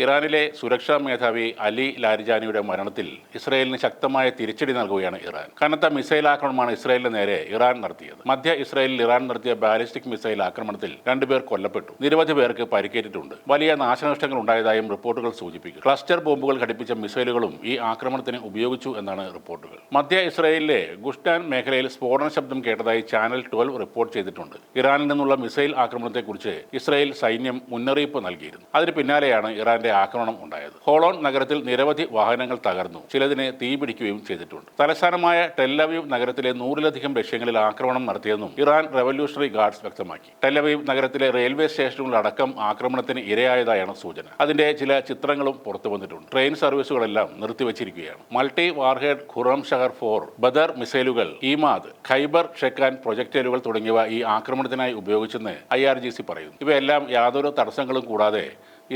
ഇറാനിലെ സുരക്ഷാ മേധാവി അലി ലാരിജാനിയുടെ മരണത്തിൽ ഇസ്രയേലിന് ശക്തമായ തിരിച്ചടി നൽകുകയാണ് ഇറാൻ. കനത്ത മിസൈൽ ആക്രമണമാണ് ഇസ്രയേലിന് നേരെ ഇറാൻ നടത്തിയത്. മധ്യ ഇസ്രയേലിൽ ഇറാൻ നടത്തിയ ബാലിസ്റ്റിക് മിസൈൽ ആക്രമണത്തിൽ 2 പേർ കൊല്ലപ്പെട്ടു. നിരവധി പേർക്ക് പരിക്കേറ്റിട്ടുണ്ട്. വലിയ നാശനഷ്ടങ്ങൾ ഉണ്ടായതായും റിപ്പോർട്ടുകൾ സൂചിപ്പിക്കുന്നു. ക്ലസ്റ്റർ ബോംബുകൾ ഘടിപ്പിച്ച മിസൈലുകളും ഈ ആക്രമണത്തിന് ഉപയോഗിച്ചു എന്നാണ് റിപ്പോർട്ടുകൾ. മധ്യ ഇസ്രയേലിലെ ഗുഷ്ടാൻ മേഖലയിൽ സ്ഫോടന ശബ്ദം കേട്ടതായി ചാനൽ 12 റിപ്പോർട്ട് ചെയ്തിട്ടുണ്ട്. ഇറാനിൽ നിന്നുള്ള മിസൈൽ ആക്രമണത്തെക്കുറിച്ച് ഇസ്രയേൽ സൈന്യം മുന്നറിയിപ്പ് നൽകിയിരുന്നു. അതിന് പിന്നാലെയാണ് ഇറാന്റെ ആക്രമണം ഉണ്ടായത്. ഹോളോൺ നഗരത്തിൽ നിരവധി വാഹനങ്ങൾ തകർന്നു, ചിലതിനെ തീപിടിക്കുകയും ചെയ്തിട്ടുണ്ട്. തലസ്ഥാനമായ ടെല്ലവീവ് നഗരത്തിലെ 100-ലധികം ലക്ഷ്യങ്ങളിൽ ആക്രമണം നടത്തിയെന്നും ഇറാൻ റവല്യൂഷണറി ഗാർഡ്സ് വ്യക്തമാക്കി. ടെല്ലവീവ് നഗരത്തിലെ റെയിൽവേ സ്റ്റേഷനുകളടക്കം ആക്രമണത്തിന് ഇരയായതായാണ് സൂചന. അതിന്റെ ചില ചിത്രങ്ങളും പുറത്തു വന്നിട്ടുണ്ട്. ട്രെയിൻ സർവീസുകളെല്ലാം നിർത്തിവച്ചിരിക്കുകയാണ്. Multi warhead Khorramshahr 4 Badr മിസൈലുകൾ, ഈമാദ്, ഖൈബർ ഷെക്കാൻ പ്രൊജക്ടൈലുകൾ തുടങ്ങിയവ ഈ ആക്രമണത്തിനായി ഉപയോഗിച്ചെന്ന് IRGC പറയുന്നു. ഇവയെല്ലാം യാതൊരു തടസ്സങ്ങളും കൂടാതെ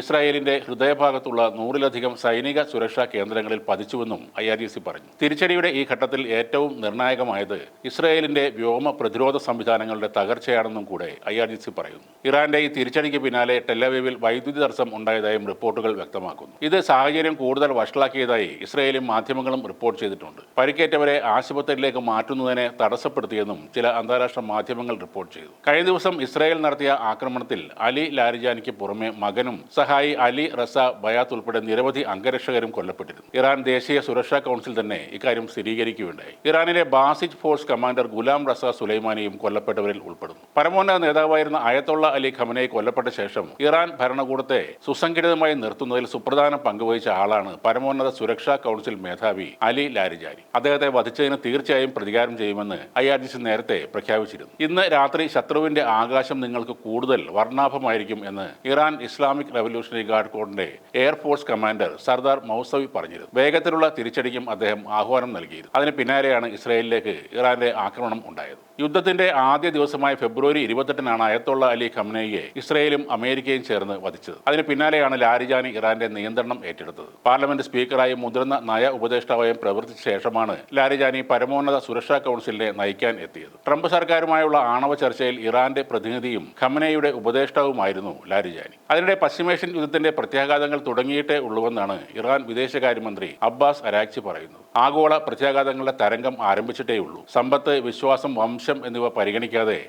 ഇസ്രായേലിന്റെ ഹൃദയഭാഗത്തുള്ള 100-ലധികം സൈനിക സുരക്ഷാ കേന്ദ്രങ്ങളിൽ പതിച്ചുവെന്നും IRGC പറഞ്ഞു. തിരിച്ചടിയുടെ ഈ ഘട്ടത്തിൽ ഏറ്റവും നിർണായകമായത് ഇസ്രായേലിന്റെ വ്യോമ പ്രതിരോധ സംവിധാനങ്ങളുടെ തകർച്ചയാണെന്നും കൂടെ IRGC പറയുന്നു. ഇറാന്റെ ഈ തിരിച്ചടിക്ക് പിന്നാലെ ടെല്ലവീവിൽ വൈദ്യുതി തടസ്സം ഉണ്ടായതായും റിപ്പോർട്ടുകൾ വ്യക്തമാക്കുന്നു. ഇത് സാഹചര്യം കൂടുതൽ വഷളാക്കിയതായി ഇസ്രായേലി മാധ്യമങ്ങളും റിപ്പോർട്ട് ചെയ്തിട്ടുണ്ട്. പരിക്കേറ്റവരെ ആശുപത്രിയിലേക്ക് മാറ്റുന്നതിനെ തടസ്സപ്പെടുത്തിയെന്നും ചില അന്താരാഷ്ട്ര മാധ്യമങ്ങൾ റിപ്പോർട്ട് ചെയ്തു. കഴിഞ്ഞ ദിവസം ഇസ്രായേൽ നടത്തിയ ആക്രമണത്തിൽ അലി ലാരിജാനിക്ക് പുറമെ മകനും സഹായി അലി റസ ബയാത്ത് ഉൾപ്പെടെ നിരവധി അംഗരക്ഷകരും കൊല്ലപ്പെട്ടിരുന്നു. ഇറാൻ ദേശീയ സുരക്ഷാ കൗൺസിൽ തന്നെ ഇക്കാര്യം സ്ഥിരീകരിക്കുകയുണ്ടായി. ഇറാനിലെ Basij force commander Gholam Reza സുലൈമാനിയും കൊല്ലപ്പെട്ടവരിൽ ഉൾപ്പെടുന്നു. പരമോന്നത നേതാവായിരുന്ന അയതൊള്ള അലി ഖമനേയി കൊല്ലപ്പെട്ട ശേഷം ഇറാൻ ഭരണകൂടത്തെ സുസംഘടിതമായി നിർത്തുന്നതിൽ സുപ്രധാന പങ്കുവഹിച്ച ആളാണ് പരമോന്നത സുരക്ഷാ കൗൺസിൽ മേധാവി അലി ലാരിജാനി. അദ്ദേഹത്തെ വധിച്ചതിന് തീർച്ചയായും പ്രതികാരം ചെയ്യുമെന്ന് IRGC നേരത്തെ പ്രഖ്യാപിച്ചിരുന്നു. ഇന്ന് രാത്രി ശത്രുവിന്റെ ആകാശം നിങ്ങൾക്ക് കൂടുതൽ വർണ്ണാഭമായിരിക്കും എന്ന് ഇറാൻ ഇസ്ലാമിക് റവല്യൂഷണറി ഗാർഡ് കോറിന്റെ എയർഫോഴ്സ് കമാൻഡർ സർദാർ മൗസവി പറഞ്ഞിരുന്നു. വേഗത്തിലുള്ള തിരിച്ചടിക്കും അദ്ദേഹം ആഹ്വാനം നൽകിയിരുന്നു. അതിന് പിന്നാലെയാണ് ഇസ്രായേലിലേക്ക് ഇറാന്റെ ആക്രമണം ഉണ്ടായത്. യുദ്ധത്തിന്റെ ആദ്യ ദിവസമായ ഫെബ്രുവരി 28-നാണ് അയതൊള്ള അലി ഖമനേയിയെ ഇസ്രായേലും അമേരിക്കയും ചേർന്ന് വധിച്ചത്. അതിന് പിന്നാലെയാണ് ലാരിജാനി ഇറാന്റെ നിയന്ത്രണം ഏറ്റെടുത്തത്. പാർലമെന്റ് സ്പീക്കറായും മുതിർന്ന നയ ഉപദേഷ്ടാവായും പ്രവർത്തിച്ച ശേഷമാണ് ലാരിജാനി പരമോന്നത സുരക്ഷാ കൗൺസിലിനെ നയിക്കാൻ എത്തിയത്. ട്രംപ് സർക്കാരുമായുള്ള ആണവ ചർച്ചയിൽ ഇറാന്റെ പ്രതിനിധിയും ഖമനേയിയുടെ ഉപദേഷ്ടാവുമായിരുന്നു ലാരിജാനി. അതിനിടെ പശ്ചിമേഷ്യൻ യുദ്ധത്തിന്റെ പ്രത്യാഘാതങ്ങൾ തുടങ്ങിയിട്ടേ ഉള്ളുവെന്നാണ് ഇറാൻ വിദേശകാര്യമന്ത്രി അബ്ബാസ് അരാക്ചി പറയുന്നത്. ആഗോള പ്രത്യാഘാതങ്ങളുടെ തരംഗം ആരംഭിച്ചിട്ടേയുള്ളൂ. സമ്പത്ത്, വിശ്വാസം, വംശം എന്നിവ പരിഗണിക്കാതെ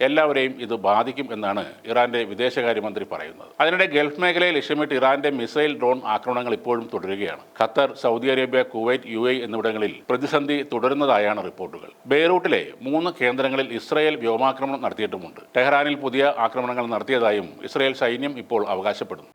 എല്ലാവരെയും ഇത് ബാധിക്കും എന്നാണ് ഇറാന്റെ വിദേശകാര്യമന്ത്രി പറയുന്നത്. അതിനിടെ ഗൾഫ് മേഖലയെ ലക്ഷ്യമിട്ട് ഇറാന്റെ മിസൈൽ, ഡ്രോൺ ആക്രമണങ്ങൾ ഇപ്പോഴും തുടരുകയാണ്. Qatar, Saudi Arabia, Kuwait, UAE എന്നിവിടങ്ങളിൽ പ്രതിസന്ധി തുടരുന്നതായാണ് റിപ്പോർട്ടുകൾ. ബെയ്റൂട്ടിലെ 3 കേന്ദ്രങ്ങളിൽ ഇസ്രായേൽ വ്യോമാക്രമണം നടത്തിയിട്ടുമുണ്ട്. ടെഹ്റാനിൽ പുതിയ ആക്രമണങ്ങൾ നടത്തിയതായും ഇസ്രായേൽ സൈന്യം ഇപ്പോൾ അവകാശപ്പെടുന്നു.